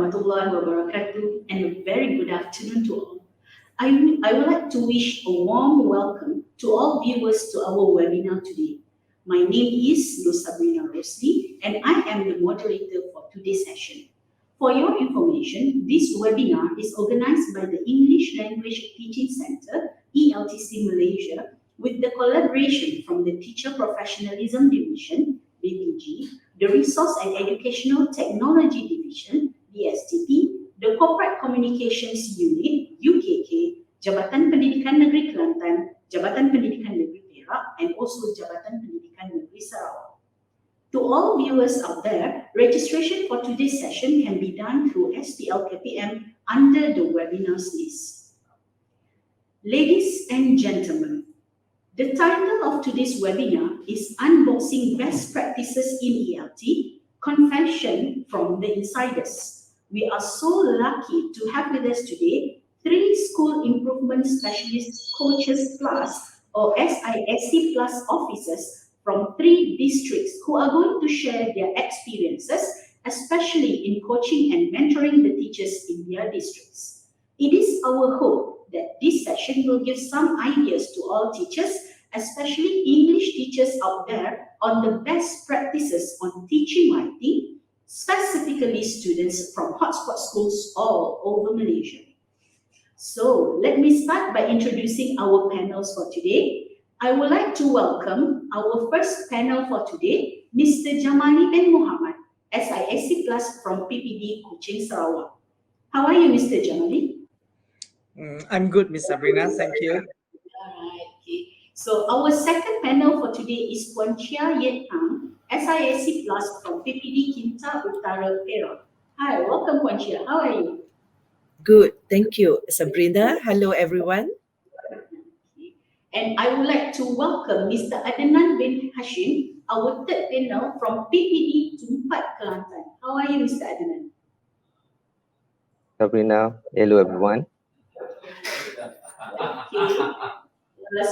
warahmatullahi wabarakatuh, and a very good afternoon to all. I would like to wish a warm welcome to all viewers to our webinar today. My name is Sabrina Rosli, and I am the moderator for today's session. For your information, this webinar is organized by the English Language Teaching Center, ELTC Malaysia, with the collaboration from the Teacher Professionalism Division, BPG, the Resource and Educational Technology Division, BSTP, the Corporate Communications Unit, UKK, Jabatan Pendidikan Negeri Kelantan, Jabatan Pendidikan Negeri Perak, and also Jabatan Pendidikan Negeri Sarawak. To all viewers out there, registration for today's session can be done through SPL KPM under the webinars list. Ladies and gentlemen, the title of today's webinar is Unboxing Best Practices in ELT, Confession from the Insiders. We are so lucky to have with us today 3 School Improvement Specialist Coaches Plus or SISC Plus officers from 3 districts who are going to share their experiences, especially in coaching and mentoring the teachers in their districts. It is our hope that this session will give some ideas to all teachers, especially English teachers out there, on the best practices on teaching writing, specifically students from hotspot schools all over Malaysia. So let me start by introducing our panels for today. I would like to welcome our first panel for today, Mr. Jamali bin Muhammad, SISC Plus from PPD Kuching, Sarawak. How are you, Mr. Jamali? I'm good, Ms. Sabrina. Thank you. Alright, okay. So our second panel for today is Puan Chia Yet Ang, SISC Plus from PPD Kinta Utara, Perak. Hi, welcome Puan Chia. How are you? Good, thank you, Sabrina. Hello, everyone. Okay. And I would like to welcome Mr. Adnan bin Hashim, our third panel from PPD Tumpat, Kelantan. How are you, Mr. Adnan? Sabrina, hello everyone. Okay.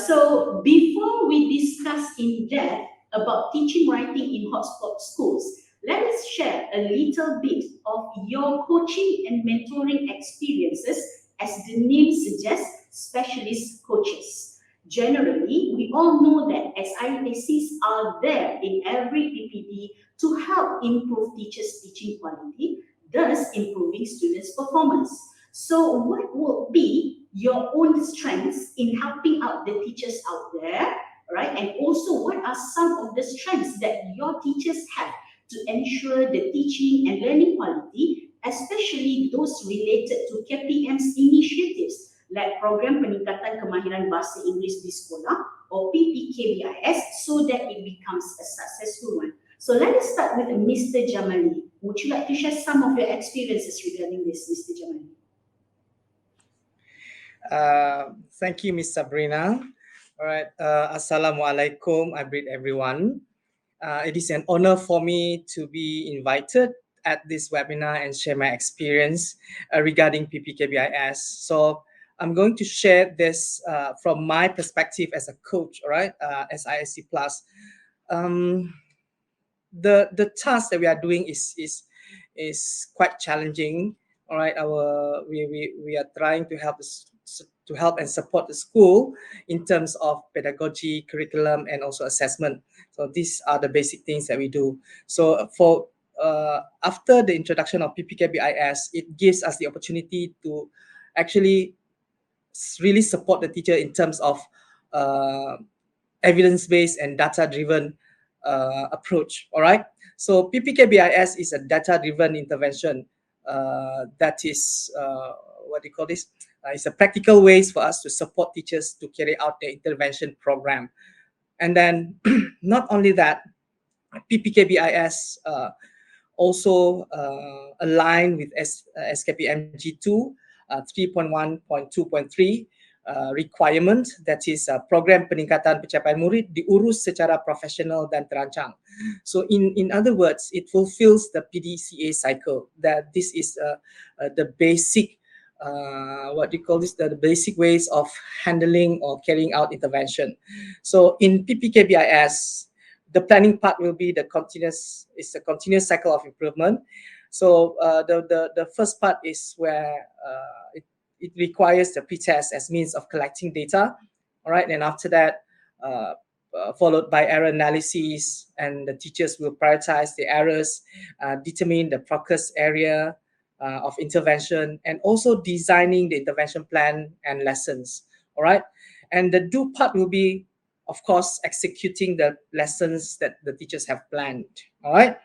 So before we discuss in depth about teaching writing in hotspot schools, let us share a little bit of your coaching and mentoring experiences, as the name suggests, specialist coaches. Generally, we all know that SISCs are there in every PPD to help improve teachers' teaching quality, thus improving students' performance. So what would be your own strengths in helping out the teachers out there, right? And also, what are some of the strengths that your teachers have to ensure the teaching and learning quality, especially those related to KPM's initiatives like Program Peningkatan Kemahiran Bahasa Inggeris di Sekolah or PPKBIS, so that it becomes a successful one. So let us start with Mr. Jamali. Would you like to share some of your experiences regarding this, Mr. Jamali? Thank you, Ms. Sabrina. All right. Assalamualaikum. I greet everyone. It is an honor for me to be invited at this webinar and share my experience regarding PPKBIS. So I'm going to share this from my perspective as a coach, all right, SISC Plus. The task that we are doing is quite challenging. All right, we are trying to help and support the school in terms of pedagogy, curriculum, and also assessment. So these are the basic things that we do. So for after the introduction of PPKBIS, it gives us the opportunity to actually really support the teacher in terms of evidence-based and data-driven approach. All right. So PPKBIS is a data-driven intervention that is what do you call this? It's a practical ways for us to support teachers to carry out their intervention program. And then not only that, PPKBIS also align with SKPM G2 3.1.2.3 requirement, that is program peningkatan pencapaian murid diurus secara profesional dan terancang. So in other words, it fulfills the PDCA cycle, that this is the basic what do you call this, the basic ways of handling or carrying out intervention. So in PPKBIS, the planning part will be a continuous cycle of improvement. So the first part is where it requires the pretest as means of collecting data, all right, and after that followed by error analysis, and the teachers will prioritize the errors, determine the focus area of intervention, and also designing the intervention plan and lessons, all right. And the do part will be, of course, executing the lessons that the teachers have planned, all right.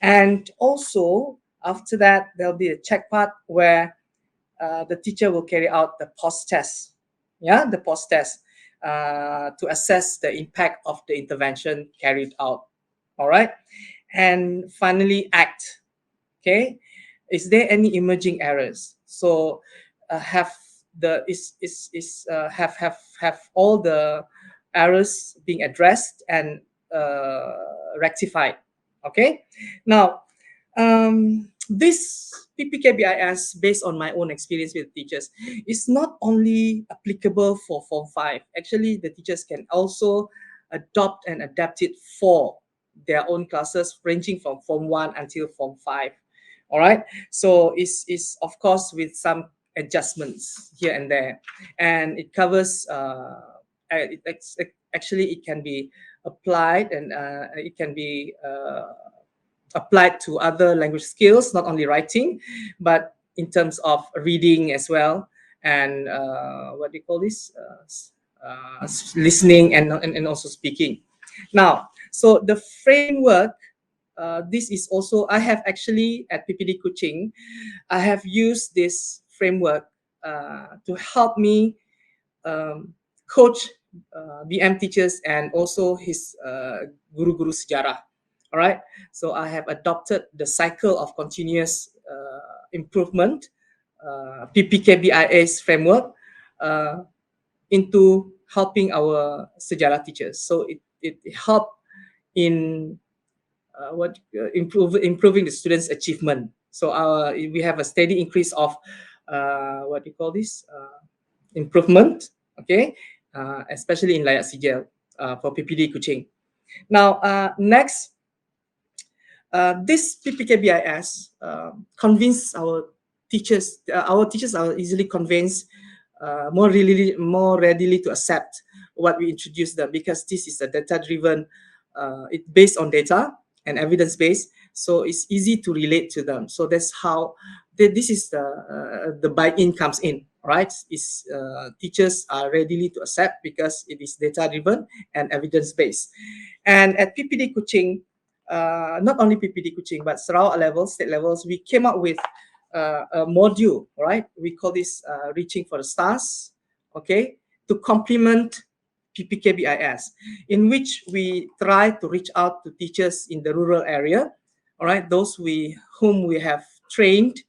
And also after that, there'll be a check part where the teacher will carry out the post test, the post test to assess the impact of the intervention carried out, all right. And finally, act. Okay, is there any emerging errors? So have the have all the errors being addressed and rectified. Okay, now this PPKBIS, based on my own experience with teachers, is not only applicable for Form 5. Actually, the teachers can also adopt and adapt it for their own classes, ranging from Form 1 until Form 5. All right. So it's of course with some adjustments here and there, and it covers. Actually, it can be applied, and it can be applied to other language skills, not only writing, but in terms of reading as well, and what do you call this? Listening and also speaking. Now, so the framework. This is also, I have actually at PPD Kuching, I have used this framework to help me coach BM teachers and also his guru-guru sejarah. All right. So I have adopted the cycle of continuous improvement, PPKBIS framework, into helping our sejarah teachers. So it helped in improving the students' achievement. So we have a steady increase of what do you call this improvement, okay, especially in layak sijil for PPD Kuching. Now next, this PPKBIS convince our teachers. Our teachers are easily convinced, more readily to accept what we introduce them, because this is a data-driven. It's based on data and evidence-based, so it's easy to relate to them. So that's how this is the buy-in comes in, right? Is teachers are readily to accept because it is data-driven and evidence-based. And at PPD Kuching, not only PPD Kuching but Sarawak levels, state levels, we came up with a module, right? We call this Reaching for the Stars, okay, to complement PPKBIS, in which we try to reach out to teachers in the rural area, all right, those whom we have trained.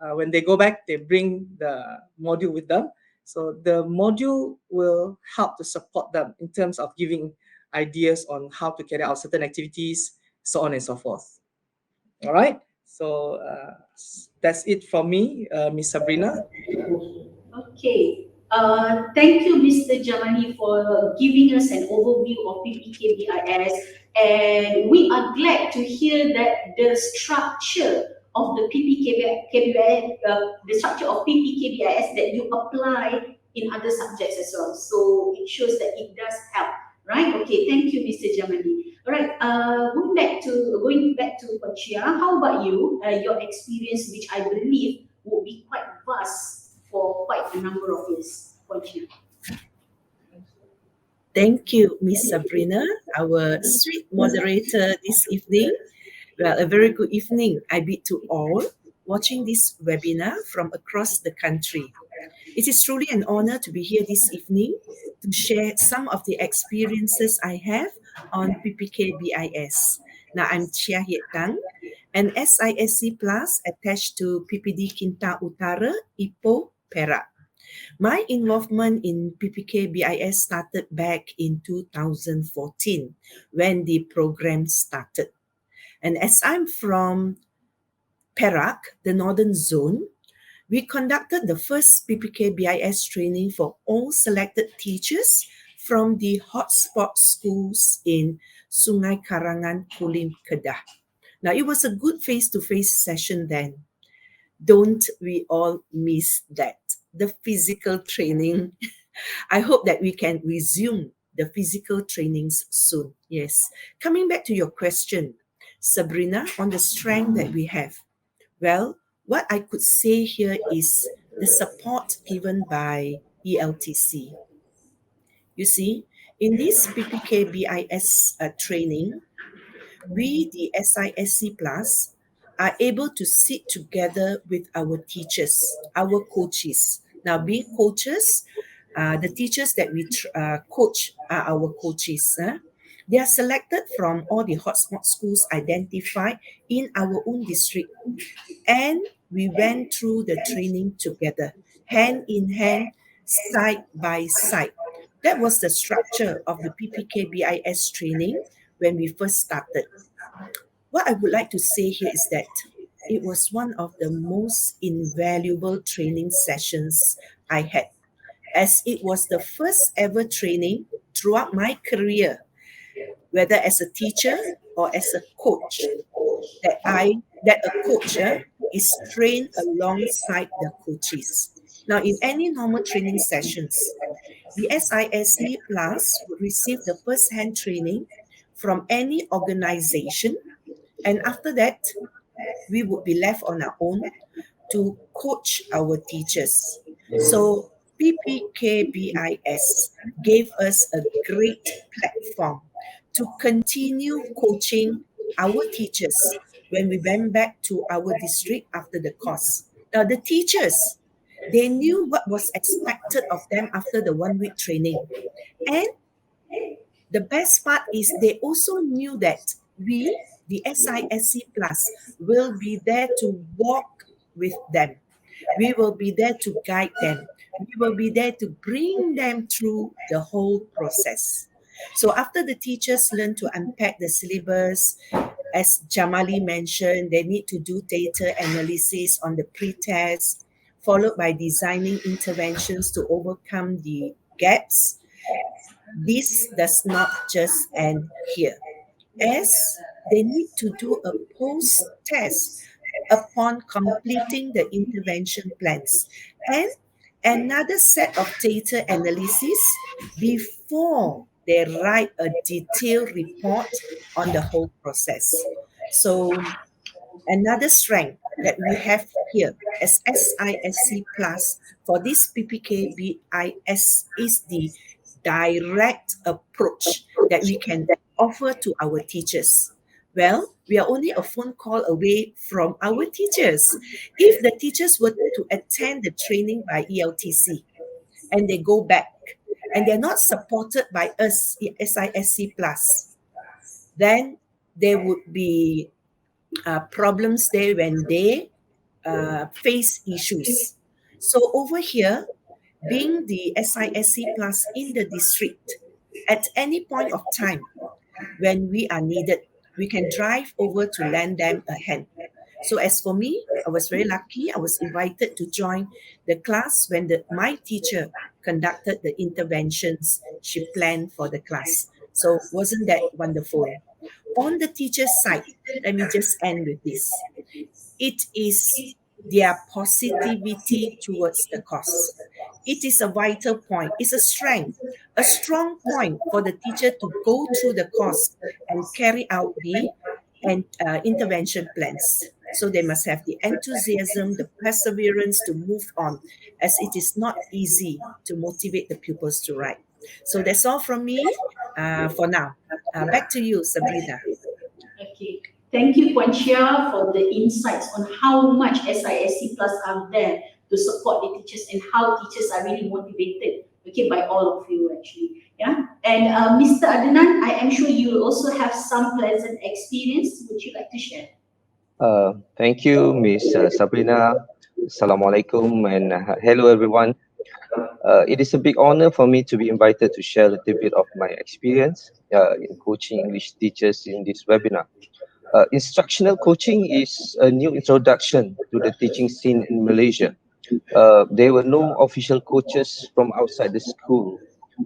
When they go back, they bring the module with them. So the module will help to support them in terms of giving ideas on how to carry out certain activities, so on and so forth. All right. So that's it from me, Miss Sabrina. Okay. Thank you, Mr. Jamani, for giving us an overview of PPKBIS. And we are glad to hear that the structure of the PPKBIS, the structure of PPKBIS that you apply in other subjects as well. So it shows that it does help, right? Okay, thank you, Mr. Jamani. All right, going back to Pachia, how about you? Your experience, which I believe would be quite vast for quite a number of years. Continue. Thank you, Miss Sabrina, our sweet moderator this evening. Well, a very good evening, I bid to all watching this webinar from across the country. It is truly an honor to be here this evening to share some of the experiences I have on PPKBIS. Now, I'm Chia Hiet Tang, an SISC Plus attached to PPD Kinta Utara, Ipoh, Perak. My involvement in PPKBIS started back in 2014 when the program started. And as I'm from Perak, the northern zone, we conducted the first PPKBIS training for all selected teachers from the hotspot schools in Sungai Karangan, Kulim, Kedah. Now, it was a good face-to-face session then. Don't we all miss that? The physical training. I hope that we can resume the physical trainings soon. Yes. Coming back to your question, Sabrina, on the strength that we have. Well, what I could say here is the support given by ELTC. You see, in this PPKBIS training, we, the SISC Plus, are able to sit together with our teachers, our coaches. Now, being coaches, the teachers that we coach are our coaches. They are selected from all the hotspot schools identified in our own district. And we went through the training together, hand in hand, side by side. That was the structure of the PPKBIS training when we first started. What I would like to say here is that it was one of the most invaluable training sessions I had, as it was the first ever training throughout my career, whether as a teacher or as a coach, that a coach is trained alongside the coaches. Now, in any normal training sessions, the SISC Plus would receive the first-hand training from any organization, and after that, we would be left on our own to coach our teachers. So PPKBIS gave us a great platform to continue coaching our teachers when we went back to our district after the course. Now, the teachers, they knew what was expected of them after the 1 week training. And the best part is they also knew that we, the SISC Plus, will be there to walk with them. We will be there to guide them. We will be there to bring them through the whole process. So after the teachers learn to unpack the syllabus, as Jamali mentioned, they need to do data analysis on the pre-test, followed by designing interventions to overcome the gaps. This does not just end here, as they need to do a post-test upon completing the intervention plans and another set of data analysis before they write a detailed report on the whole process. So another strength that we have here as SISC Plus for this PPKBIS is the direct approach that we can offer to our teachers. Well, we are only a phone call away from our teachers. If the teachers were to attend the training by ELTC and they go back and they're not supported by us, SISC Plus, then there would be problems there when they face issues. So over here, being the SISC Plus in the district, at any point of time when we are needed, we can drive over to lend them a hand. So as for me, I was very lucky. I was invited to join the class when my teacher conducted the interventions she planned for the class. So wasn't that wonderful? On the teacher's side, let me just end with this. It is their positivity towards the cause. It is a vital point. It's a strength, a strong point for the teacher to go through the course and carry out the intervention plans. So they must have the enthusiasm, the perseverance to move on, as it is not easy to motivate the pupils to write. So that's all from me for now. Back to you, Sabrina. Okay. Thank you, Puan for the insights on how much SISC Plus are there to support the teachers and how teachers are really motivated, okay, by all of you actually. Yeah. And Mr. Adnan, I am sure you also have some pleasant experience. Would you like to share? Thank you, Miss Sabrina. Assalamualaikum and hello everyone. It is a big honor for me to be invited to share a little bit of my experience in coaching English teachers in this webinar. Instructional coaching is a new introduction to the teaching scene in Malaysia. There were no official coaches from outside the school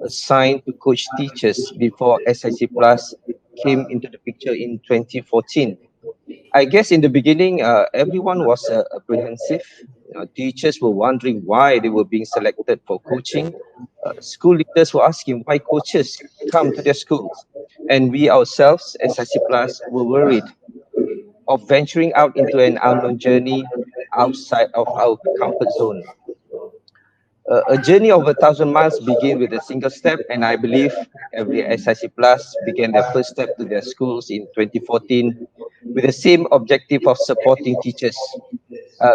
assigned to coach teachers before SIC Plus came into the picture in 2014. I guess in the beginning, everyone was apprehensive. Teachers were wondering why they were being selected for coaching. School leaders were asking why coaches come to their schools. And we ourselves, SIC Plus, were worried of venturing out into an unknown journey outside of our comfort zone. A journey of 1,000 miles begins with a single step, and I believe every SIC Plus began their first step to their schools in 2014 with the same objective of supporting teachers.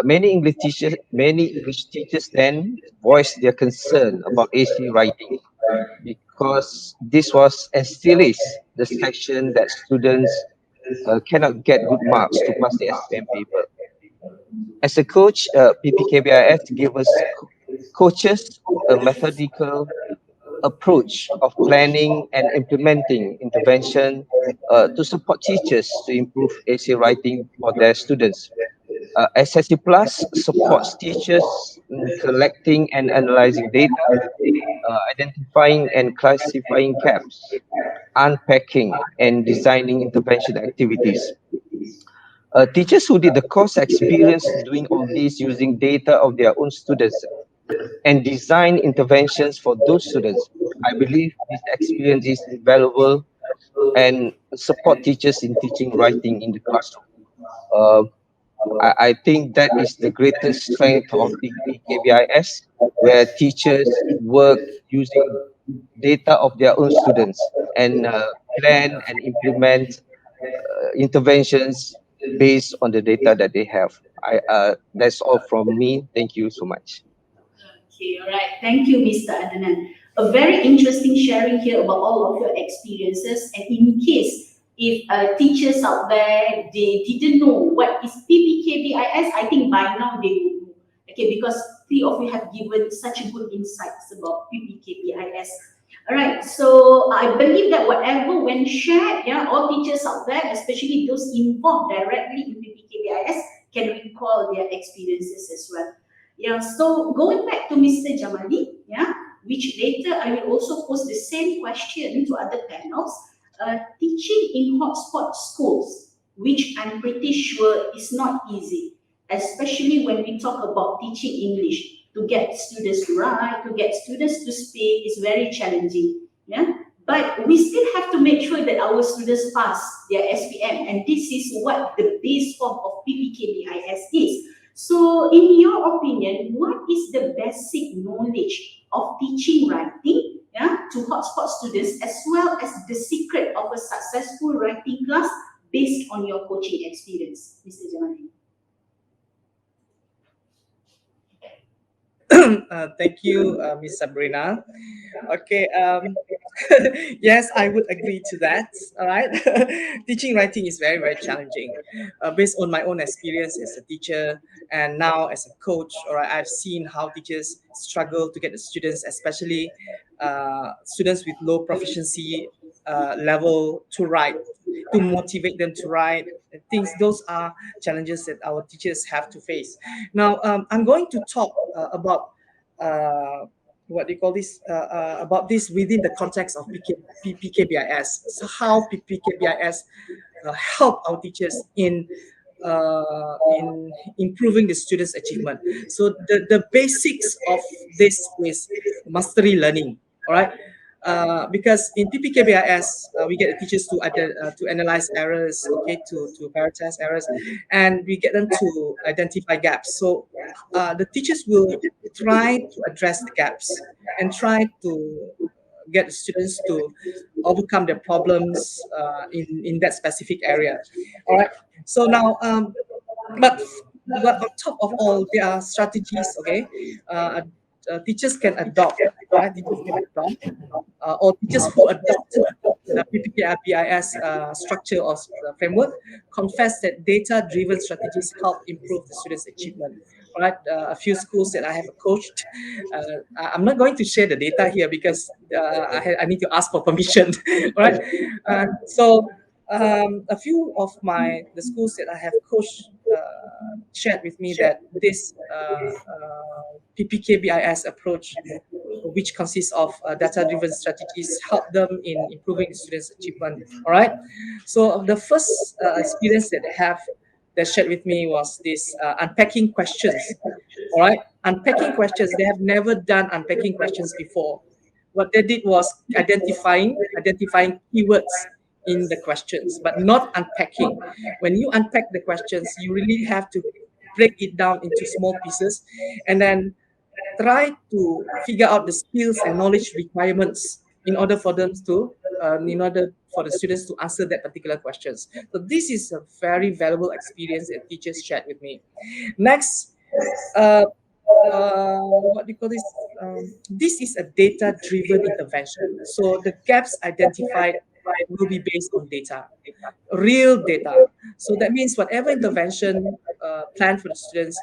Many English teachers then voiced their concern about AC writing because this was and still is the section that students cannot get good marks to pass the SPM paper. As a coach, PPKBIS gave us coaches a methodical approach of planning and implementing intervention to support teachers to improve essay writing for their students. SSC Plus supports teachers in collecting and analyzing data, identifying and classifying gaps, unpacking and designing intervention activities. Teachers who did the course experience doing all this using data of their own students and design interventions for those students. I believe this experience is invaluable and support teachers in teaching writing in the classroom. Uh, I think that is the greatest strength of PPKBIS, where teachers work using data of their own students and plan and implement interventions based on the data that they have. That's all from me. Thank you so much. Okay, all right. Thank you, Mr. Adnan. A very interesting sharing here about all of your experiences. And in case if teachers out there they didn't know what is PPKBIS, I think by now they would know. Okay, because three of you have given such good insights about PPKBIS. All right, so I believe that whatever when shared, yeah, all teachers out there, especially those involved directly in PPKBIS, can recall their experiences as well. Yeah, so going back to Mr. Jamali, yeah, which later I will also pose the same question to other panels. Teaching in hotspot schools, which I'm pretty sure is not easy, especially when we talk about teaching English. To get students to write, to get students to speak is very challenging. Yeah, but we still have to make sure that our students pass their SPM, and this is what the base form of PPKBIS is. So, in your opinion, what is the basic knowledge of teaching writing, yeah, to hotspot students, as well as the secret of a successful writing class based on your coaching experience, Mr. Jamali? Thank you, Miss Sabrina. Okay. Yes, I would agree to that. All right. Teaching writing is very, very challenging. Based on my own experience as a teacher and now as a coach, all right, I've seen how teachers struggle to get the students, especially students with low proficiency level, to write, to motivate them to write. Things those are challenges that our teachers have to face. Now, I'm going to talk about what do you call this about this within the context of PPKBIS. So how PPKBIS help our teachers in improving the students' achievement. So the basics of this is mastery learning. All right. Because in PPKBIS, we get the teachers to analyze errors, okay, to prioritize errors, and we get them to identify gaps. So the teachers will try to address the gaps and try to get the students to overcome their problems in that specific area. All right. So now, but but on top of all, there are strategies. Okay, teachers can adopt. Right, teachers can adopt, or teachers who adopt the PPKBIS structure or framework confess that data-driven strategies help improve the students' achievement. All right, a few schools that I have coached. I'm not going to share the data here because I need to ask for permission. All right, a few of the schools that I have coached shared with me that this PPKBIS approach, which consists of data-driven strategies, help them in improving the students' achievement. All right. So the first experience that I have that shared with me was this unpacking questions. All right, unpacking questions. They have never done unpacking questions before. What they did was identifying keywords in the questions, but not unpacking. When you unpack the questions, you really have to break it down into small pieces, and then try to figure out the skills and knowledge requirements in order for them to in order for the students to answer that particular questions. So this is a very valuable experience that teachers shared with me. Next, uh, what do you call this? This is a data-driven intervention. So the gaps identified will be based on data, real data. So that means whatever intervention planned for the students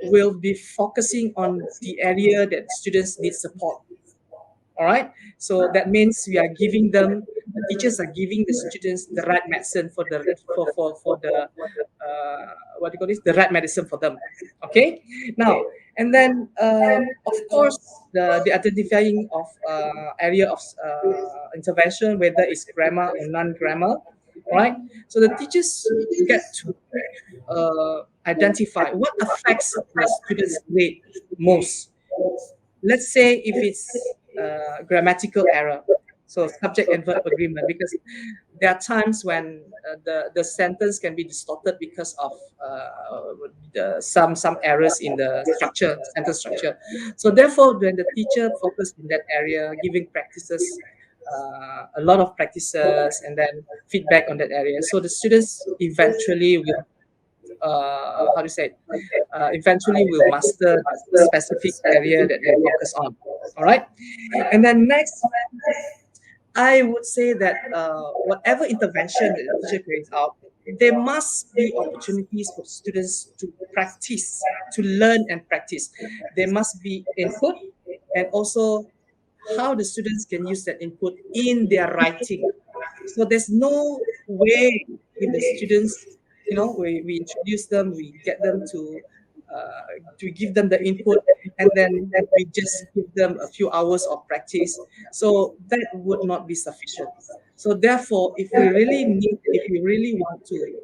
will be focusing on the area that students need support. All right. So that means we are giving them, the teachers are giving the students the right medicine for the what do you call this? The right medicine for them. Okay. Now, and then of course the identifying of area of intervention, whether it's grammar or non-grammar. All right. So the teachers get to identify what affects the students' grade most. Let's say if it's grammatical error, so subject and verb agreement, because there are times when the sentence can be distorted because of some errors in the structure, sentence structure. So therefore, when the teacher focused in that area, giving practices, a lot of practices, and then feedback on that area, so the students eventually will how to say it, eventually will master the specific area that they focus on. All right. And then next, I would say that whatever intervention that the teacher carries out, there must be opportunities for students to practice, to learn and practice. There must be input, and also how the students can use that input in their writing. So there's no way if the students, we introduce them, we get them to give them the input, and then we just give them a few hours of practice. So that would not be sufficient. So therefore, if we really want to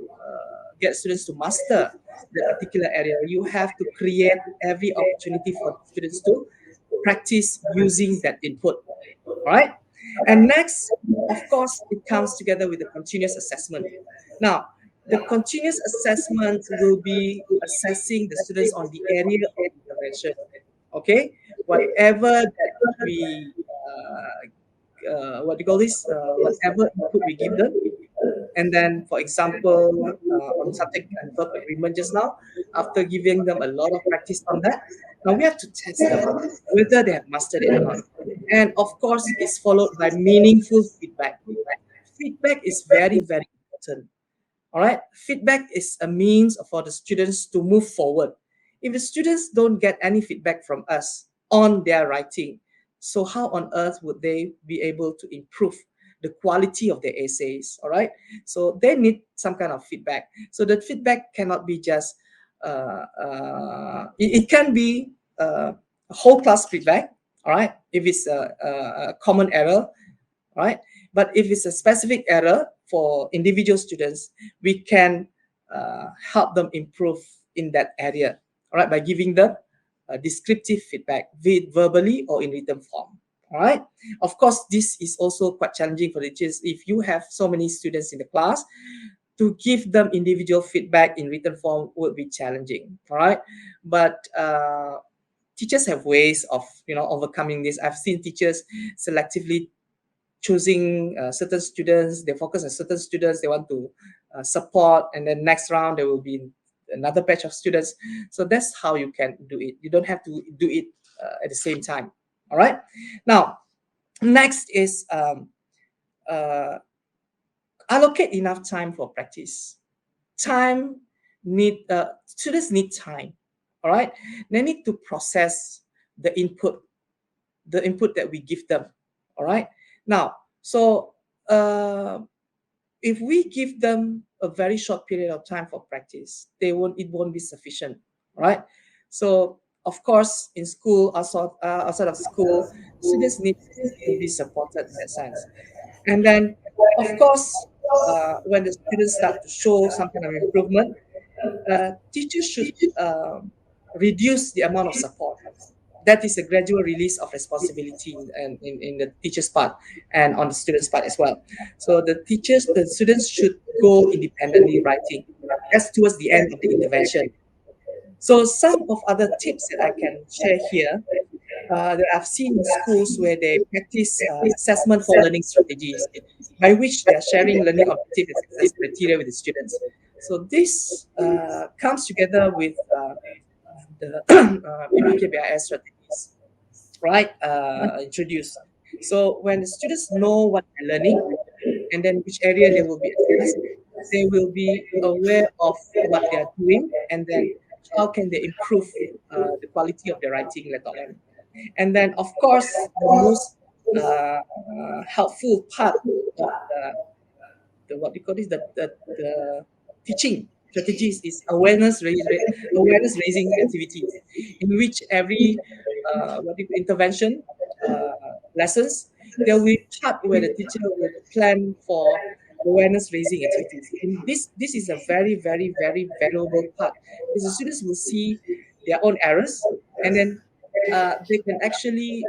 get students to master the particular area, you have to create every opportunity for students to practice using that input. All right. And next, of course, it comes together with the continuous assessment. Now, the continuous assessment will be assessing the students on the area of intervention. Okay, whatever that we what do you call this? Whatever input we give them, and then, for example, on subject and verb agreement just now, after giving them a lot of practice on that, now we have to test them whether they have mastered it or not. And of course, it's followed by meaningful feedback. Feedback is very, very important. All right. Feedback is a means for the students to move forward. If the students don't get any feedback from us on their writing, so how on earth would they be able to improve the quality of their essays? All right. So they need some kind of feedback. So the feedback cannot be just, it can be a whole class feedback. All right. If it's a common error, right? But if it's a specific error for individual students, we can help them improve in that area, all right, by giving them descriptive feedback, be it verbally or in written form. All right. Of course, this is also quite challenging for the teachers. If you have so many students in the class, to give them individual feedback in written form would be challenging. All right. But teachers have ways of overcoming this. I've seen teachers selectively choosing certain students. They focus on certain students they want to support, and then next round there will be another batch of students. So that's how you can do it. You don't have to do it at the same time. All right. Now, next is allocate enough time for practice. Students need time. All right. They need to process the input that we give them. All right. Now, so if we give them a very short period of time for practice, it won't be sufficient. All right. So of course, in school, outside of school, students need to be supported in that sense. And then, of course, when the students start to show some kind of improvement, teachers should reduce the amount of support. That is a gradual release of responsibility in the teacher's part and on the student's part as well. So the students should go independently writing. That's towards the end of the intervention. So some of other tips that I can share here that I've seen in schools where they practice assessment for learning strategies, by which they are sharing learning objective and success criteria with the students. So this comes together with the PPKBIS strategies, right? Introduced. So when the students know what they're learning and then which area they will be assessed, they will be aware of what they are doing and then how can they improve the quality of their writing later on. And then, of course, the most helpful part of the what we call this the teaching strategies is awareness raising activities, in which every intervention lessons there will be a part where the teacher will plan for awareness raising activities. And this is a very very very valuable part because the students will see their own errors and then they can actually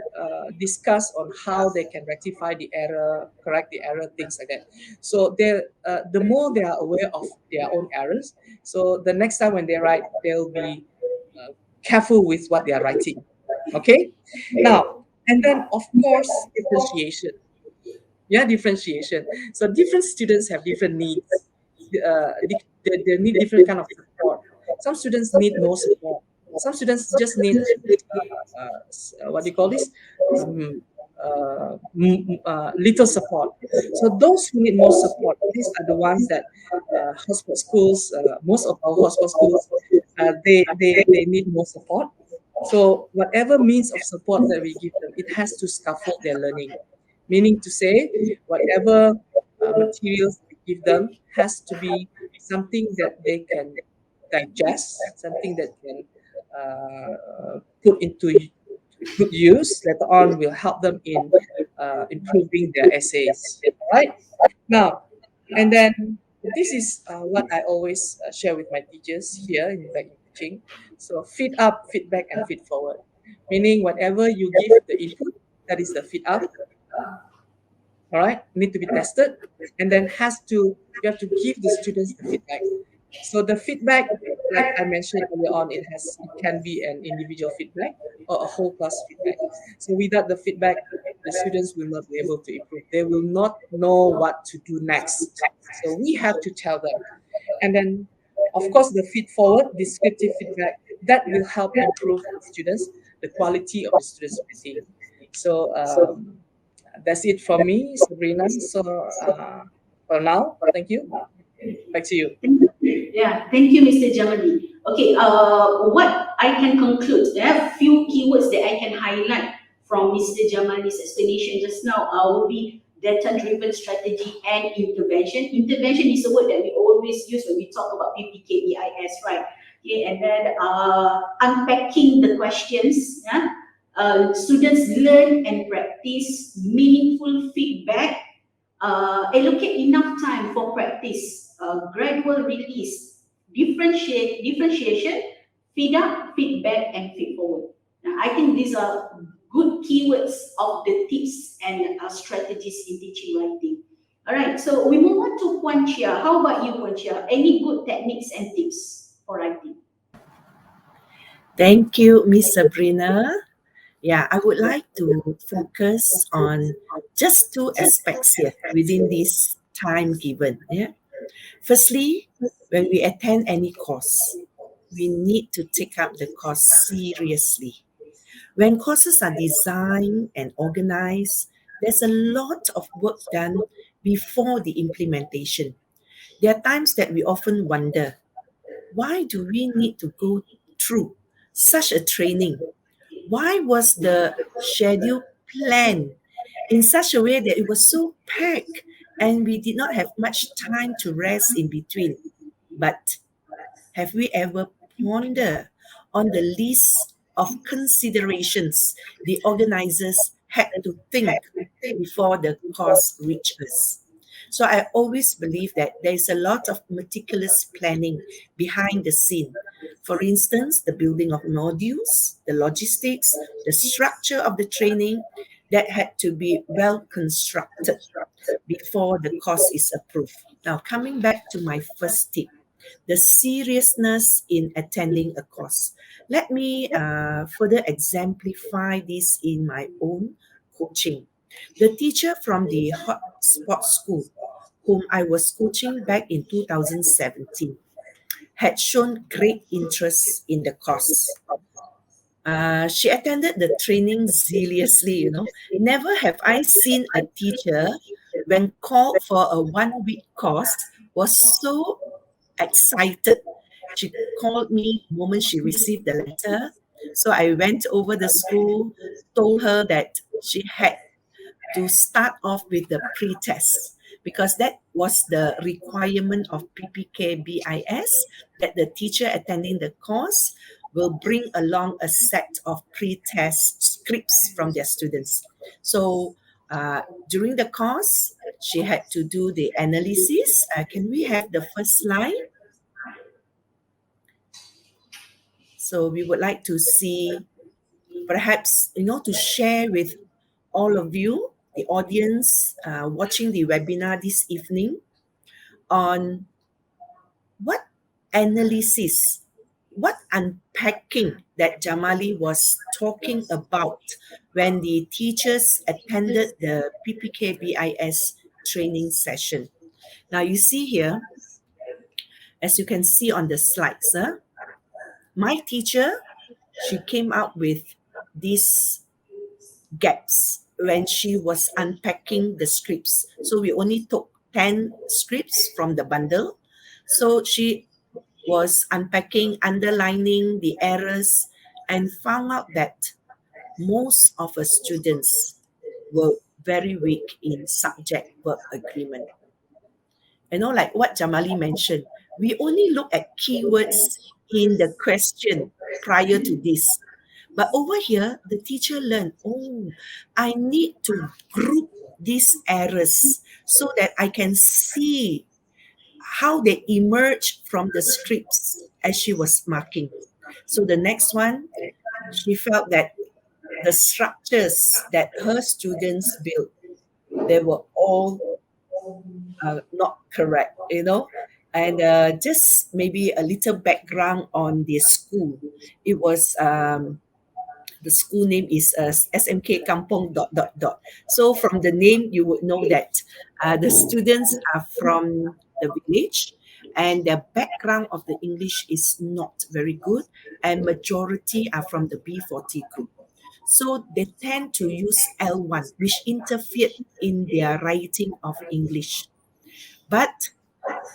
discuss on how they can rectify the error, correct the error, things like that. So the more they are aware of their own errors, so the next time when they write, they'll be careful with what they are writing. Okay, now and then of course differentiation. Yeah, differentiation. So different students have different needs. They need different kind of support. Some students need no support. Some students just need what do you call this? Little support. So those who need more support, these are the ones that hotspot schools, most of our hotspot schools, they need more support. So whatever means of support that we give them, it has to scaffold their learning. Meaning to say, whatever materials we give them has to be something that they can digest, something that can put into good use later on will help them in improving their essays. Right now, and then this is what I always share with my teachers here in back in teaching. So feed up, feedback, and feed forward. Meaning whatever you give the input, that is the feed up. All right, need to be tested, and then you have to give the students the feedback. So the feedback, like I mentioned earlier on, it can be an individual feedback or a whole class feedback. So without the feedback, the students will not be able to improve. They will not know what to do next. So we have to tell them. And then, of course, the feed forward, descriptive feedback, that will help improve the students, the quality of the students' writing. So that's it from me, Sabrina. So for now, thank you. Back to you. Yeah, thank you, Mr. Jamali. Okay, what I can conclude, there are a few keywords that I can highlight from Mr. Jamali's explanation just now will be data-driven strategy and intervention. Intervention is a word that we always use when we talk about PPKBIS, right? Okay, and then unpacking the questions. Yeah? Students learn and practice meaningful feedback, allocate enough time for practice, gradual release, differentiation, feed up, feedback, and feed forward. Now, I think these are good keywords of the tips and strategies in teaching writing. All right, so we move on to Kuan Chia. How about you, Kuan Chia? Any good techniques and tips for writing? Thank you, Miss Sabrina. Yeah, I would like to focus on just two aspects here within this time given. Yeah. Firstly, when we attend any course, we need to take up the course seriously. When courses are designed and organized, there's a lot of work done before the implementation. There are times that we often wonder, why do we need to go through such a training? Why was the schedule planned in such a way that it was so packed and we did not have much time to rest in between? But have we ever pondered on the list of considerations the organizers had to think before the course reached us? So I always believe that there is a lot of meticulous planning behind the scene. For instance, the building of modules, the logistics, the structure of the training that had to be well constructed before the course is approved. Now, coming back to my first tip, the seriousness in attending a course. Let me further exemplify this in my own coaching. The teacher from the hotspot school, whom I was coaching back in 2017, had shown great interest in the course. She attended the training zealously. Never have I seen a teacher, when called for a 1 week course, was so excited. She called me the moment she received the letter. So I went over the school, told her that she had to start off with the pre-test because that was the requirement of PPKBIS, that the teacher attending the course will bring along a set of pre-test scripts from their students. So during the course, she had to do the analysis. Can we have the first slide? So we would like to see, perhaps, to share with all of you, the audience watching the webinar this evening, on what analysis, what unpacking that Jamali was talking about when the teachers attended the PPKBIS training session. Now you see here, as you can see on the slides, my teacher, she came up with these gaps when she was unpacking the scripts. So we only took 10 scripts from the bundle. So she was unpacking, underlining the errors, and found out that most of her students were very weak in subject-verb agreement. Like what Jamali mentioned, we only look at keywords in the question prior to this. But over here, the teacher learned, I need to group these errors so that I can see how they emerge from the scripts as she was marking. So the next one, she felt that the structures that her students built, they were all not correct, And just maybe a little background on the school. It was the school name is SMK Kampong ... So from the name, you would know that the students are from the village, and their background of the English is not very good, and majority are from the B40 group. So they tend to use L1, which interfered in their writing of English. But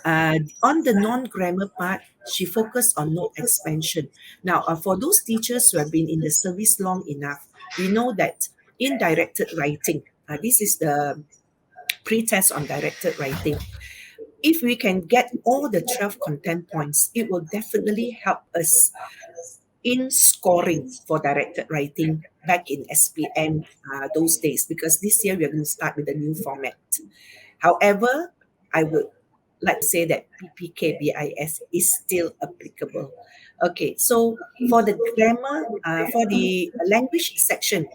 on the non-grammar part, she focused on note expansion. Now, for those teachers who have been in the service long enough, we know that in directed writing, this is the pre-test on directed writing. If we can get all the 12 content points, it will definitely help us in scoring for directed writing back in SPM those days, because this year we are going to start with a new format. However, I would like to say that PPKBIS is still applicable. Okay, so for the grammar, for the language section,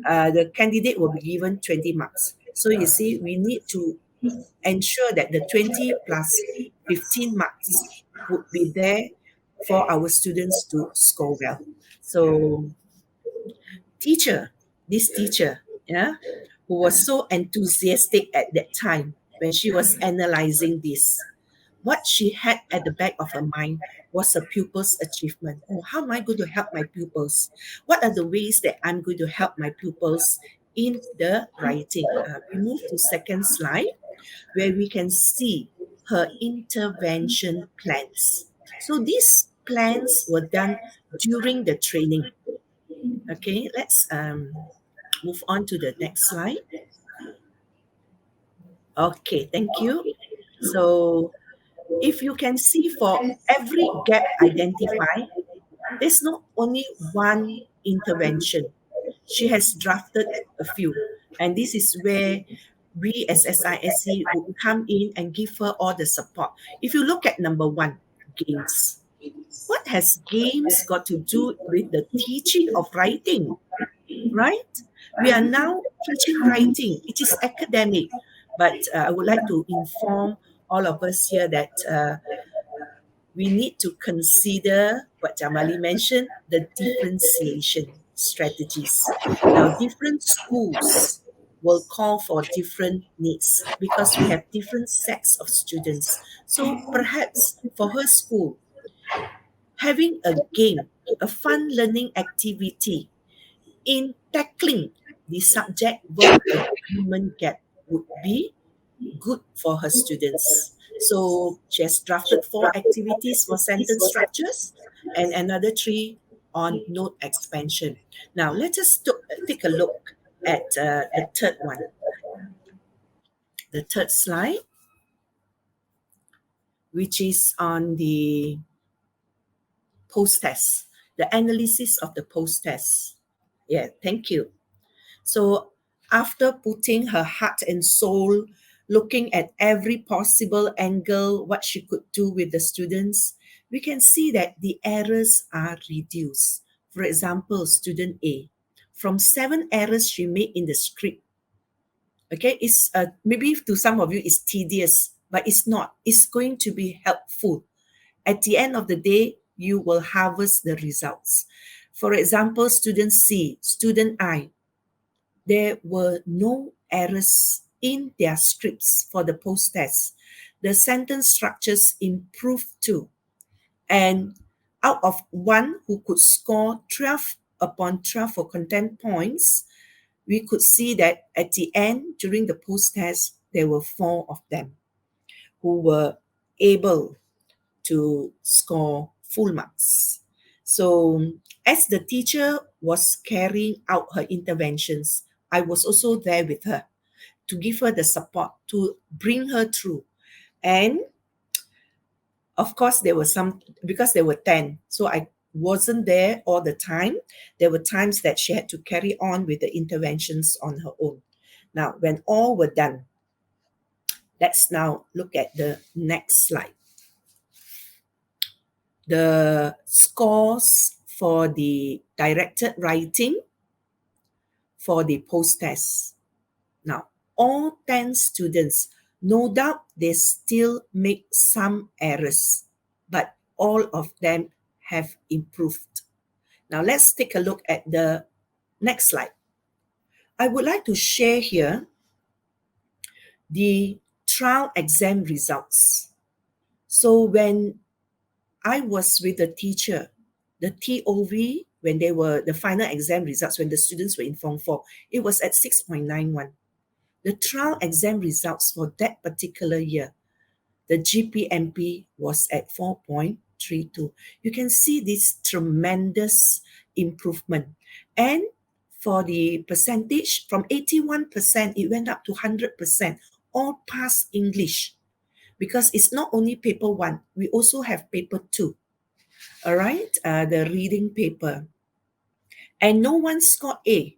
the candidate will be given 20 marks. So you see, we need to ensure that the 20 plus 15 marks would be there for our students to score well. So this teacher, who was so enthusiastic at that time when she was analyzing this, what she had at the back of her mind was a pupil's achievement. How am I going to help my pupils? What are the ways that I'm going to help my pupils in the writing? We move to second slide, where we can see her intervention plans. So these plans were done during the training. Okay, let's move on to the next slide. Okay, thank you. So if you can see, for every gap identified, there's not only one intervention. She has drafted a few. And this is where we as SISC would come in and give her all the support. If you look at number 1, games. What has games got to do with the teaching of writing, right? We are now teaching writing. It is academic, but I would like to inform all of us here that we need to consider what Jamali mentioned, the differentiation strategies. Now, different schools will call for different needs because we have different sets of students. So perhaps for her school, having a game, a fun learning activity in tackling the subject verb agreement gap would be good for her students. So she has drafted 4 activities for sentence structures and another 3 on note expansion. Now let us take a look at the third one. The third slide, which is on the post-test, the analysis of the post-test. Yeah, thank you. So after putting her heart and soul, looking at every possible angle, what she could do with the students, we can see that the errors are reduced. For example, student A, from 7 errors she made in the script, okay, it's maybe to some of you it's tedious, but it's not. It's going to be helpful. At the end of the day, you will harvest the results. For example, student C, student I, there were no errors in their scripts for the post-test. The sentence structures improved too. And out of 1 who could score 12 upon 12 for content points, we could see that at the end, during the post-test, there were 4 of them who were able to score full marks. So as the teacher was carrying out her interventions, I was also there with her to give her the support, to bring her through. And of course, there were some, because there were 10, so I wasn't there all the time. There were times that she had to carry on with the interventions on her own. Now, when all were done, let's now look at the next slide. The scores for the directed writing for the post-test. Now, all 10 students, no doubt they still make some errors, but all of them have improved. Now, let's take a look at the next slide. I would like to share here the trial exam results. So when I was with the teacher, the TOV, when they were the final exam results, when the students were in Form 4, it was at 6.91. The trial exam results for that particular year, the GPMP was at 4.32. You can see this tremendous improvement. And for the percentage, from 81%, it went up to 100%, all past English. Because it's not only paper 1, we also have paper 2. All right, the reading paper. And no one scored A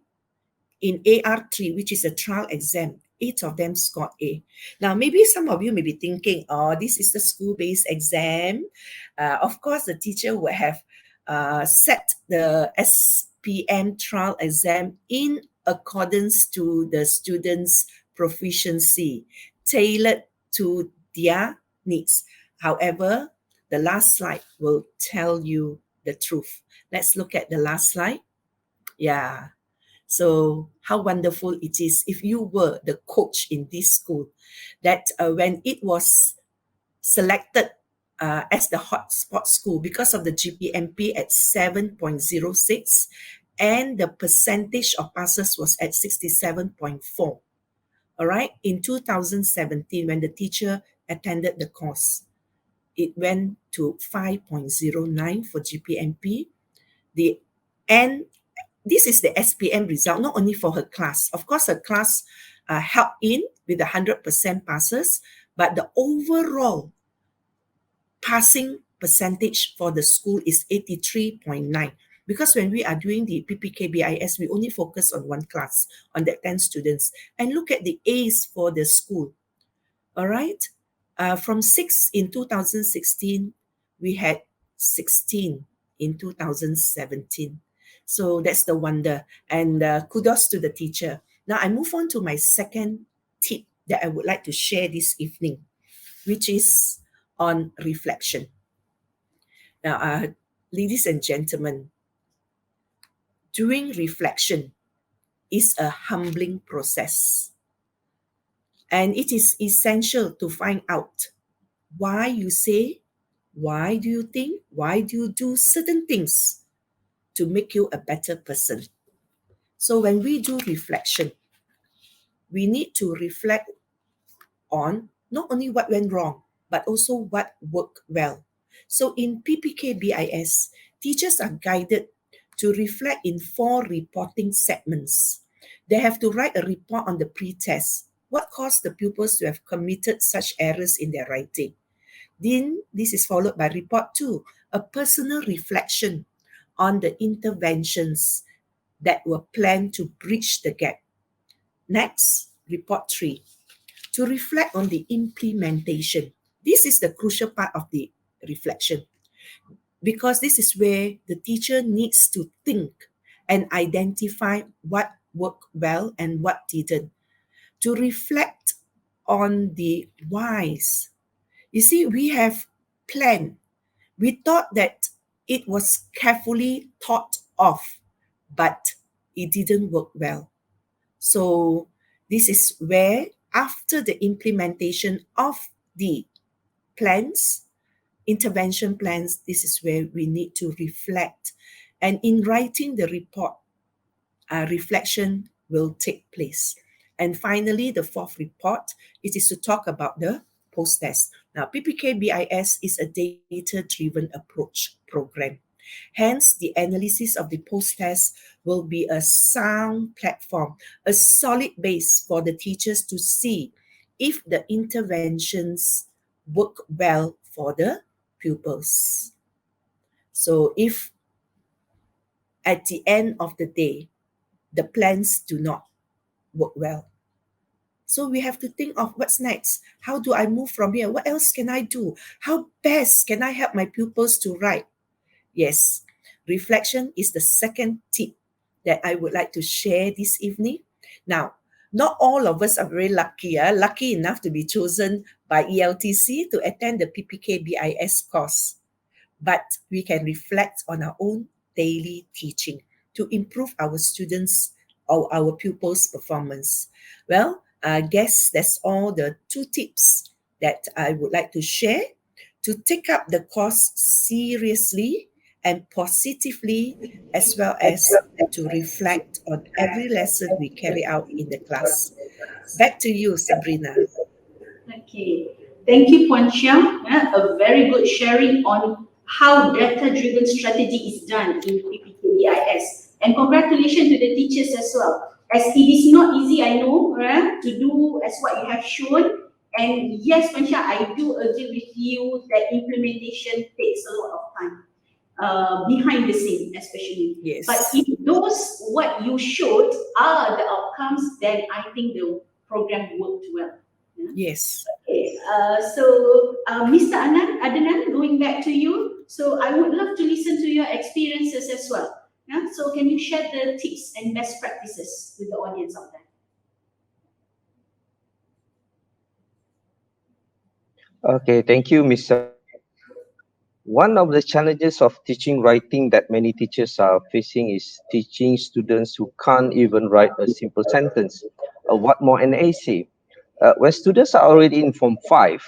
in AR3, which is a trial exam. 8 of them scored A. Now, maybe some of you may be thinking, oh, this is the school-based exam. Of course, the teacher would have set the SPM trial exam in accordance to the students' proficiency, tailored to their needs. However, the last slide will tell you the truth. Let's look at the last slide. Yeah. So how wonderful it is if you were the coach in this school, that when it was selected as the hotspot school because of the GPMP at 7.06 and the percentage of passes was at 67.4. All right, in 2017, when the teacher attended the course, it went to 5.09 for GPMP. This is the SPM result, not only for her class. Of course, her class helped in with the 100% passes, but the overall passing percentage for the school is 83.9. Because when we are doing the PPKBIS, we only focus on one class, on that 10 students, and look at the A's for the school. All right. From 6 in 2016, we had 16 in 2017. So that's the wonder. And kudos to the teacher. Now I move on to my second tip that I would like to share this evening, which is on reflection. Now, ladies and gentlemen, doing reflection is a humbling process. And it is essential to find out why you say, why do you think, why do you do certain things to make you a better person. So when we do reflection, we need to reflect on not only what went wrong, but also what worked well. So in PPKBIS, teachers are guided to reflect in 4 reporting segments. They have to write a report on the pre-test. What caused the pupils to have committed such errors in their writing? Then this is followed by report 2, a personal reflection on the interventions that were planned to bridge the gap. Next, report 3, to reflect on the implementation. This is the crucial part of the reflection, because this is where the teacher needs to think and identify what worked well and what didn't. To reflect on the whys. You see, we have planned. We thought that it was carefully thought of, but it didn't work well. So this is where, after the implementation of the plans, intervention plans, this is where we need to reflect. And in writing the report, reflection will take place. And finally, the 4th report, it is to talk about the post-test. Now, PPKBIS is a data-driven approach program. Hence, the analysis of the post-test will be a sound platform, a solid base for the teachers to see if the interventions work well for the pupils. So if at the end of the day, the plans do not work well, so we have to think of what's next. How do I move from here? What else can I do? How best can I help my pupils to write? Yes, reflection is the second tip that I would like to share this evening. Now, not all of us are very lucky enough to be chosen by ELTC to attend the PPKBIS course. But we can reflect on our own daily teaching to improve our students or our pupils' performance. Well, I guess that's all the 2 tips that I would like to share to take up the course seriously and positively, as well as to reflect on every lesson we carry out in the class. Back to you, Sabrina. Okay, thank you, Puan Chiang. A very good sharing on how data-driven strategy is done in PPKBIS. And congratulations to the teachers as well. As it is not easy, I know, to do as what you have shown. And yes, Puan Chiang, I do agree with you that implementation takes a lot of time. Behind the scene, especially. Yes. But if those what you showed are the outcomes, then I think the program worked well. Yes. Okay, Mr. Adnan, going back to you. So I would love to listen to your experiences as well. Yeah? So can you share the tips and best practices with the audience out there? Okay, thank you, Miss Sabrina. One of the challenges of teaching writing that many teachers are facing is teaching students who can't even write a simple sentence. What more an essay? When students are already in Form 5,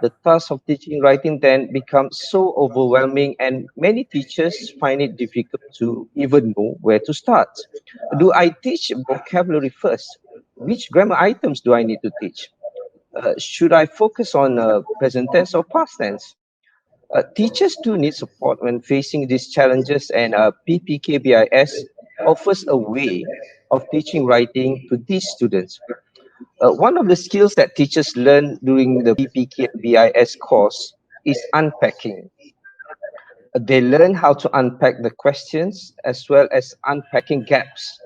the task of teaching writing then becomes so overwhelming, and many teachers find it difficult to even know where to start. Do I teach vocabulary first? Which grammar items do I need to teach? Should I focus on present tense or past tense? Teachers do need support when facing these challenges, and PPKBIS offers a way of teaching writing to these students. One of the skills that teachers learn during the PPKBIS course is unpacking. They learn how to unpack the questions as well as unpacking gaps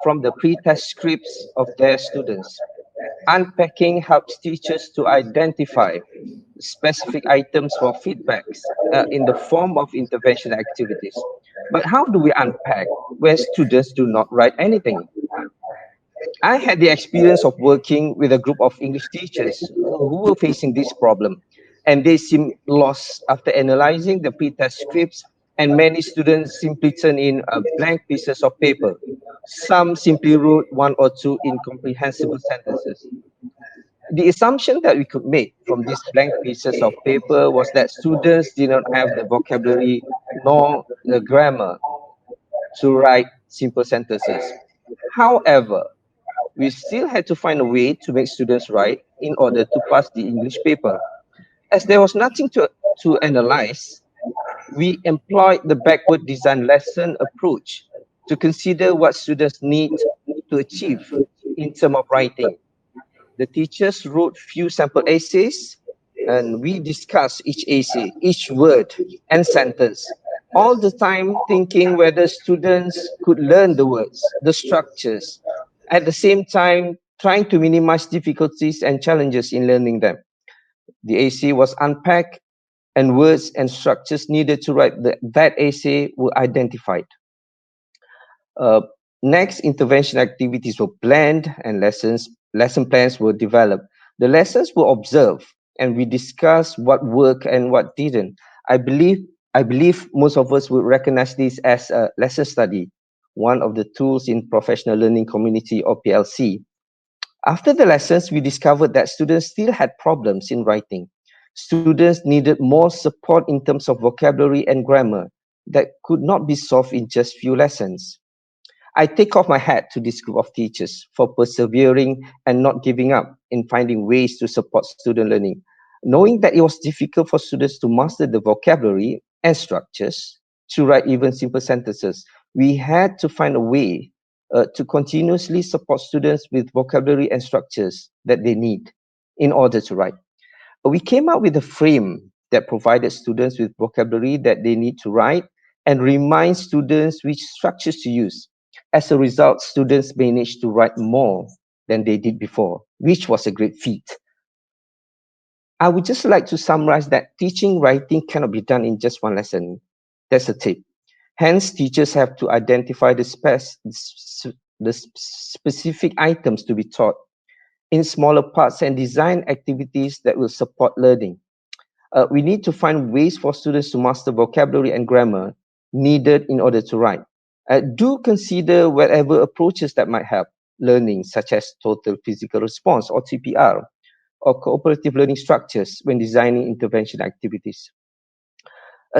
from the pre-test scripts of their students. Unpacking helps teachers to identify specific items for feedbacks in the form of intervention activities. But how do we unpack when students do not write anything? I had the experience of working with a group of English teachers who were facing this problem, and they seemed lost after analyzing the pre-test scripts, and many students simply turn in blank pieces of paper. Some simply wrote one or two incomprehensible sentences. The assumption that we could make from these blank pieces of paper was that students did not have the vocabulary nor the grammar to write simple sentences. However, we still had to find a way to make students write in order to pass the English paper. As there was nothing to analyze, we employed the backward design lesson approach to consider what students need to achieve in terms of writing. The teachers wrote few sample essays, and we discussed each essay, each word and sentence, all the time thinking whether students could learn the words, the structures, at the same time trying to minimize difficulties and challenges in learning them. The essay was unpacked, and words and structures needed to write that essay were identified. Uh, Next, intervention activities were planned and lesson plans were developed. The lessons were observed, and we discussed what worked and what didn't. I believe most of us would recognize this as a lesson study, one of the tools in professional learning community or PLC. After the lessons, we discovered that students still had problems in writing. Students needed more support in terms of vocabulary and grammar that could not be solved in just few lessons. I take off my hat to this group of teachers for persevering and not giving up in finding ways to support student learning. Knowing that it was difficult for students to master the vocabulary and structures to write even simple sentences, we had to find a way to continuously support students with vocabulary and structures that they need in order to write. We came up with a frame that provided students with vocabulary that they need to write and remind students which structures to use. As a result, students managed to write more than they did before, which was a great feat. I would just like to summarize that teaching writing cannot be done in just one lesson. That's a tip. Hence, teachers have to identify the specific items to be taught in smaller parts and design activities that will support learning. We need to find ways for students to master vocabulary and grammar needed in order to write. Do consider whatever approaches that might help learning, such as total physical response or TPR, or cooperative learning structures when designing intervention activities.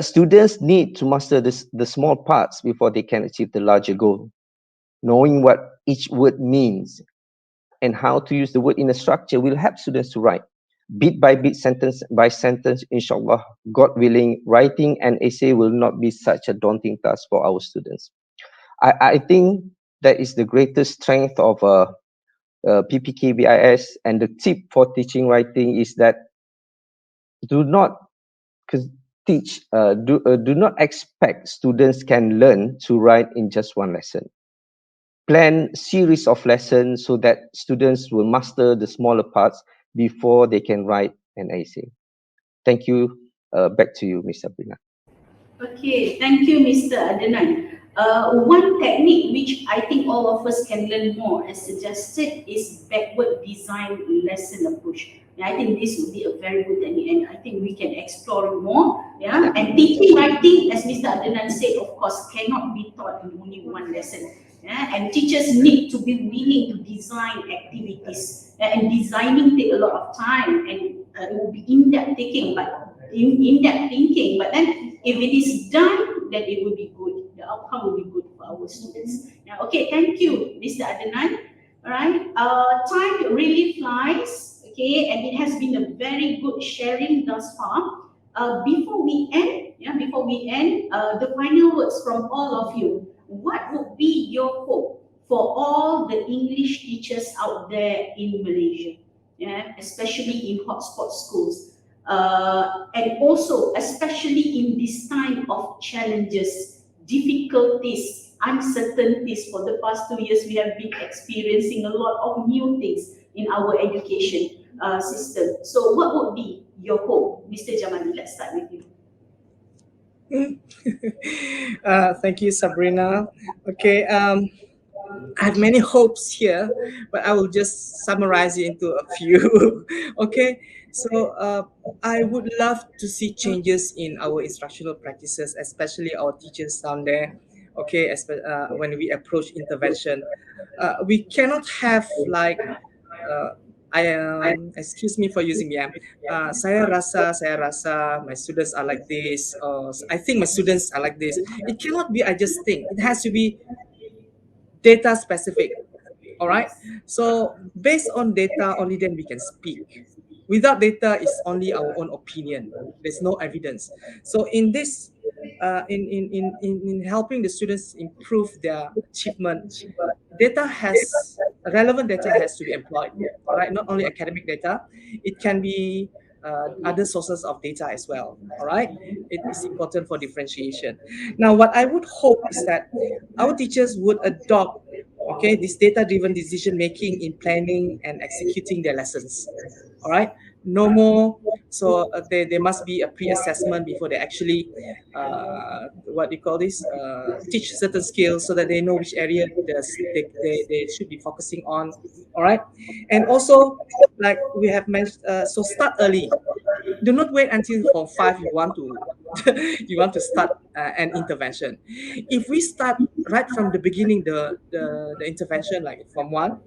Students need to master the small parts before they can achieve the larger goal. Knowing what each word means and how to use the word in a structure will help students to write. Bit by bit, sentence by sentence, inshallah, God willing, writing an essay will not be such a daunting task for our students. I think that is the greatest strength of PPKBIS, and the tip for teaching writing is that do not do not expect students can learn to write in just one lesson. Plan series of lessons so that students will master the smaller parts before they can write an essay. Thank you. Back to you, Ms. Sabrina. Okay, thank you, Mr. Adnan. One technique which I think all of us can learn more, as suggested, is backward design lesson approach. Yeah, I think this would be a very good technique, and I think we can explore it more. Yeah, and teaching writing, as Mr. Adnan said, of course, cannot be taught in only one lesson. Yeah, and teachers need to be willing to design activities, and designing take a lot of time, and it will be in-depth thinking, but in-depth thinking. But then, if it is done, then it will be good. The outcome will be good for our students. Yeah, okay, thank you, Mr. Adnan. All right, time really flies. Okay, and it has been a very good sharing thus far. Before we end, the final words from all of you. What would be your hope for all the English teachers out there in Malaysia, yeah, especially in hotspot schools? And also, especially in this time of challenges, difficulties, uncertainties, for the past 2 years, we have been experiencing a lot of new things in our education system. So what would be your hope? Mr. Jamali, let's start with you. Thank you, Sabrina. Okay, I have many hopes here, but I will just summarize it into a few. Okay, so I would love to see changes in our instructional practices, especially our teachers down there. Okay, when we approach intervention, we cannot have like excuse me for using saya rasa my students are like this, or I think my students are like this. It cannot be I just think. It has to be data specific. All right. So based on data, only then we can speak. Without data, it's only our own opinion. There's no evidence. So in this, in helping the students improve their achievement, relevant data has to be employed. All right. Not only academic data, it can be other sources of data as well. All right. It is important for differentiation. Now, what I would hope is that our teachers would adopt this data-driven decision making in planning and executing their lessons. All right, no more. So there must be a pre-assessment before they actually what do you call this teach certain skills, so that they know which area they should be focusing on. All right, and also like we have mentioned, so start early. Do not wait until form 5 you want to you want to start an intervention. If we start right from the beginning, the intervention, like from 1,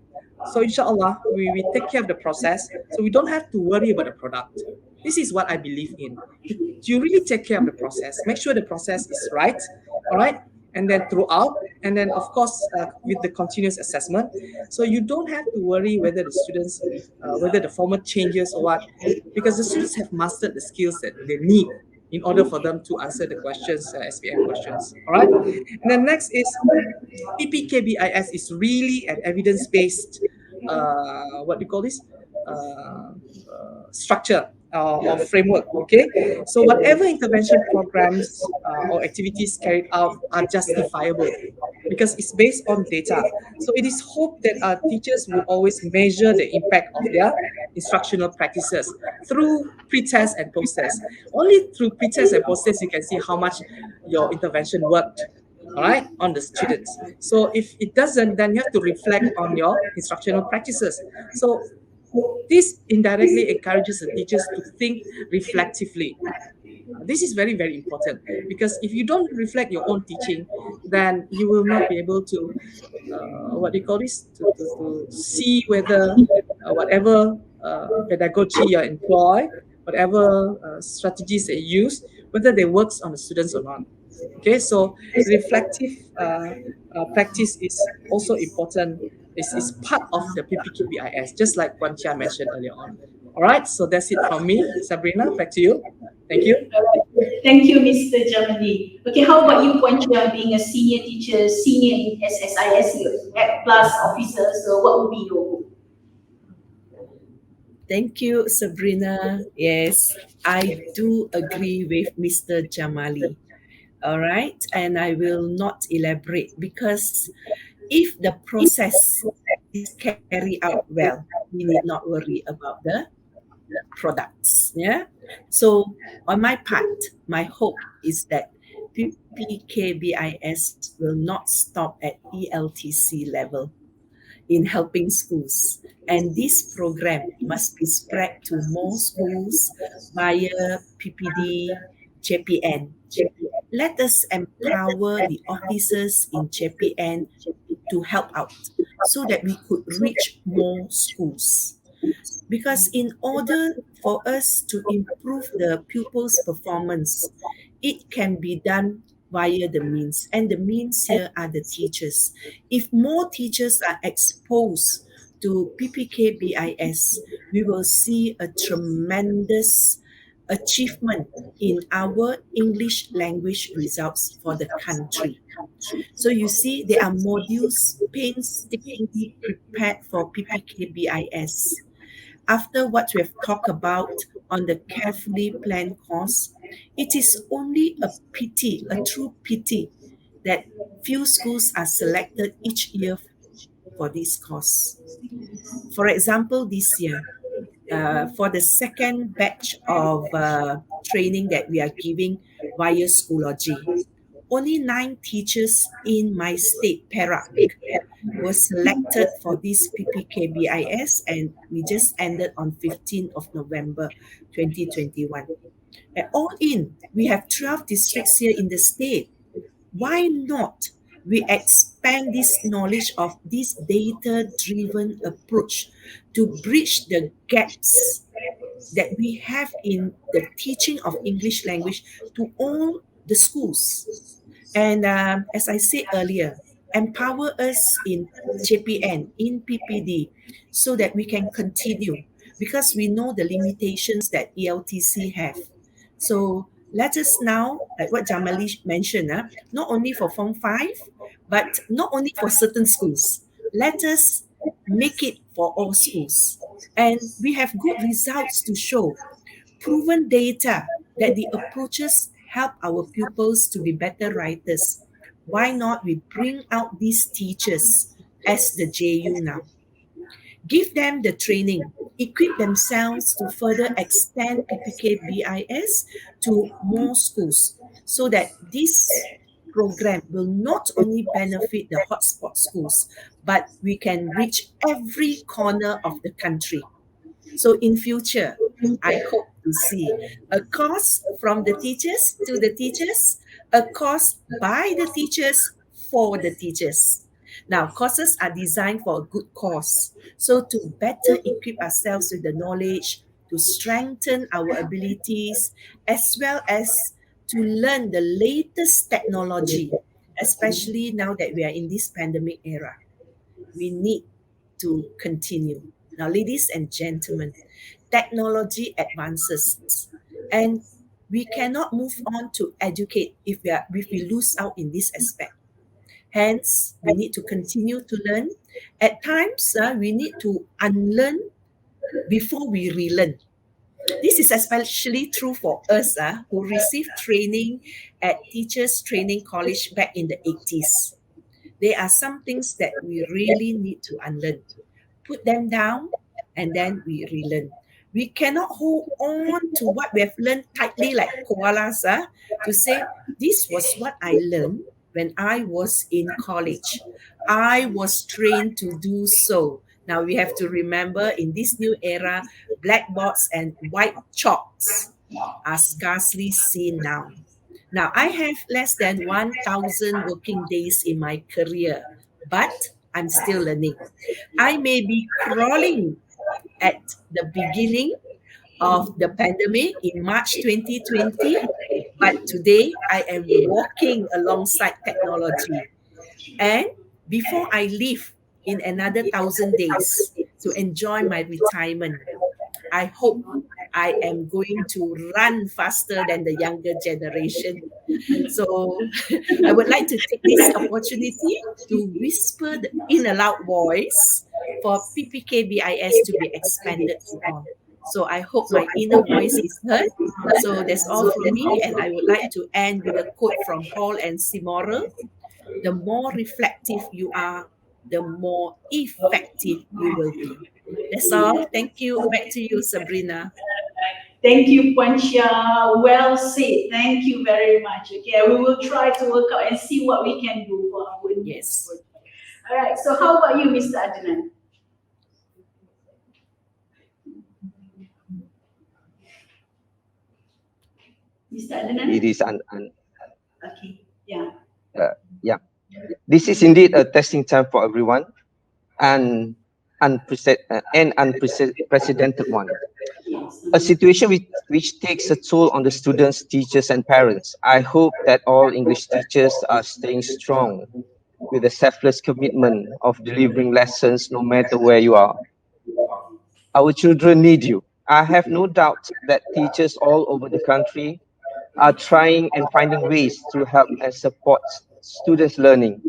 so inshallah we take care of the process, so we don't have to worry about the product. This is what I believe in. You really take care of the process, make sure the process is right. All right, and then throughout, and then of course with the continuous assessment, so you don't have to worry whether the students whether the format changes or what, because the students have mastered the skills that they need in order for them to answer the questions, SPM questions. All right, and then next is PPKBIS is really an evidence-based what do you call this structure or framework. Okay, so whatever intervention programs or activities carried out are justifiable because it's based on data. So it is hoped that our teachers will always measure the impact of their instructional practices through pre-test and post-test. Only through pre-test and post-test you can see how much your intervention worked, all right, on the students. So if it doesn't, then you have to reflect on your instructional practices. So this indirectly encourages the teachers to think reflectively. This is very, very important, because if you don't reflect your own teaching, then you will not be able to what do you call this to see whether whatever pedagogy you employ, whatever strategies they use, whether they works on the students or not. Okay, so reflective practice is also important. Is part of the PPKBIS, just like Wan Chia mentioned earlier on. All right, so that's it from me. Sabrina, back to you. Thank you. Thank you, Mr. Jamali. Okay, how about you, Puan Chia, being a senior teacher, senior in SSIS, plus officer, so what would be your hope? Thank you, Sabrina. Yes, I do agree with Mr. Jamali. All right, and I will not elaborate, because if the process is carried out well, we need not worry about the products. Yeah. So on my part, my hope is that PPKBIS will not stop at ELTC level in helping schools. And this program must be spread to more schools via PPD, JPN. Let us empower the officers in JPN to help out so that we could reach more schools. Because in order for us to improve the pupils' performance, it can be done via the means, and the means here are the teachers. If more teachers are exposed to PPKBIS, we will see a tremendous achievement in our English language results for the country. So you see, there are modules painstakingly prepared for PPKBIS. After what we have talked about on the carefully planned course, it is only a pity, a true pity, that few schools are selected each year for this course. For example, this year, for the second batch of training that we are giving via Schoology, only 9 teachers in my state, Perak, were selected for this PPKBIS, and we just ended on 15th of November 2021. And all in, we have 12 districts here in the state. Why not we expand this knowledge of this data-driven approach to bridge the gaps that we have in the teaching of English language to all the schools? And as I said earlier, empower us in JPN, in PPD, so that we can continue, because we know the limitations that ELTC have. So let us now, like what Jamali mentioned, not only for Form 5, but not only for certain schools. Let us make it for all schools. And we have good results to show, proven data that the approaches help our pupils to be better writers. Why not we bring out these teachers as the JU now? Give them the training, equip themselves to further extend PPKBIS to more schools, so that this program will not only benefit the hotspot schools, but we can reach every corner of the country. So in future, I hope to see a course from the teachers to the teachers, a course by the teachers for the teachers. Now, courses are designed for a good cause. So to better equip ourselves with the knowledge, to strengthen our abilities, as well as to learn the latest technology, especially now that we are in this pandemic era. We need to continue. Now, ladies and gentlemen, technology advances, and we cannot move on to educate if we lose out in this aspect. Hence, we need to continue to learn. At times, we need to unlearn before we relearn. This is especially true for us who received training at Teachers Training College back in the 80s. There are some things that we really need to unlearn. Put them down, and then we relearn. We cannot hold on to what we have learned tightly like koalas to say, this was what I learned when I was in college. I was trained to do so. Now we have to remember, in this new era, blackboards and white chalks are scarcely seen now. Now, I have less than 1,000 working days in my career, but I'm still learning. I may be crawling at the beginning of the pandemic in March 2020, but today I am walking alongside technology. And before I leave in another 1,000 days to enjoy my retirement, I hope I am going to run faster than the younger generation. So I would like to take this opportunity to whisper in a loud voice for PPKBIS to be expanded to all. So I hope my inner voice is heard. So that's all from me, and I would like to end with a quote from Hall and Seymour. The more reflective you are, the more effective you will be. That's all. Thank you. Back to you, Sabrina. Thank you, Pancha. Well said. Thank you very much. Okay, we will try to work out and see what we can do for our Yes. project. All right. So how about you, Mr. Adnan? Mr. Adnan? It is Okay. Yeah. yeah. This is indeed a testing time for everyone, and unprecedented one. Yes. A situation which takes a toll on the students, teachers, and parents. I hope that all English teachers are staying strong with a selfless commitment of delivering lessons no matter where you are. Our children need you. I have no doubt that teachers all over the country are trying and finding ways to help and support students' learning,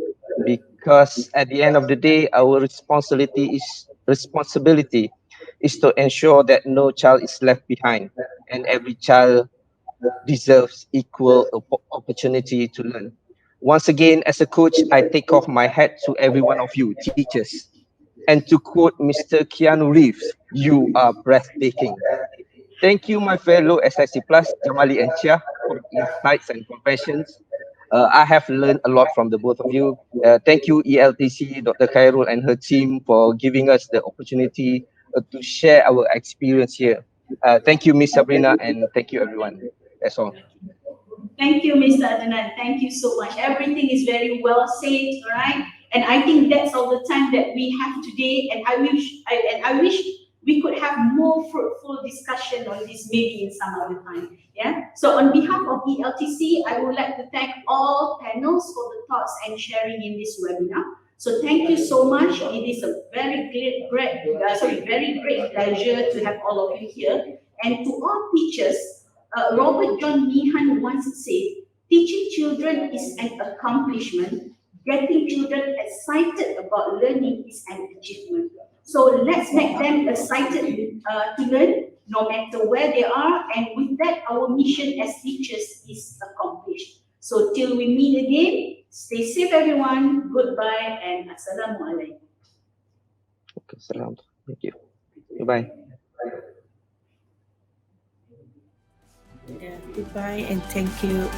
because at the end of the day, our responsibility is to ensure that no child is left behind and every child deserves equal opportunity to learn. Once again, as a coach, I take off my hat to every one of you, teachers. And to quote Mr. Keanu Reeves, you are breathtaking. Thank you, my fellow SIC Plus, Jamali and Chia, for insights and compassions. I have learned a lot from the both of you. Thank you, ELTC, Dr. Khairul and her team for giving us the opportunity to share our experience here. Thank you, Miss Sabrina, and thank you, everyone. That's all. Thank you, Mr. Adnan. Thank you so much. Everything is very well said, all right? And I think that's all the time that we have today. And I wish we could have more fruitful discussion on this maybe in some other time. Yeah. So on behalf of ELTC, I would like to thank all panels for the thoughts and sharing in this webinar. So thank you so much. It is a very great pleasure to have all of you here. And to all teachers, Robert John Meehan once said, teaching children is an accomplishment. Getting children excited about learning is an achievement. So let's make them excited to learn, no matter where they are. And with that, our mission as teachers is accomplished. So till we meet again, stay safe, everyone. Goodbye and assalamualaikum. Okay, salam. Thank you. Goodbye. Yeah, goodbye and thank you.